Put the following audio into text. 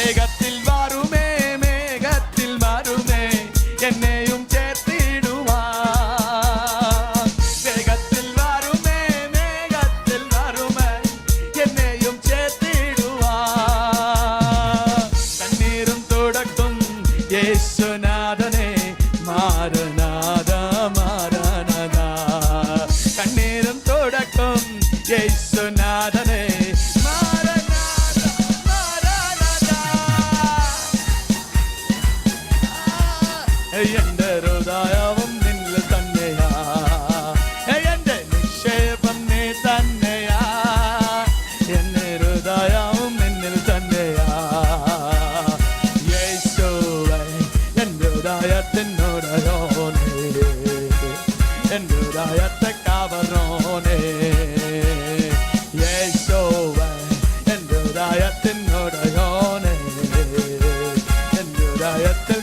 വേഗത്തിൽ വരുമേ മേഘത്തിൽ വരുമേ എന്നെയും ചേർത്തിടുവാൻ. വേഗത്തിൽ വരുമേ മേഘത്തിൽ വരുമേ എന്നെയും ചേർത്തിടുവാൻ. കണ്ണീരും തുടക്കും യേശുനാഥനെ മാരനാഥ മാരനാഥ. കണ്ണീരും തുടക്കും യേശുനാഥനെ മാരനാഥ മാരനാഥ. എന്റെ ഹൃദയവും നിന്നിൽ തന്നെയാ, എന്റെ നിക്ഷേപം നീ തന്നെയാ. എന്റെ ഹൃദയവും നിന്നിൽ തന്നെയാ. യേശുവേ എന്റെ ഹൃദയത്തിനുടയോനേ, എന്റെ ഹൃദയത്തെ കവരോനേ. യേശുവേ എന്റെ ഹൃദയത്തിനുടയോനേ, എന്റെ ഹൃദയത്തിൽ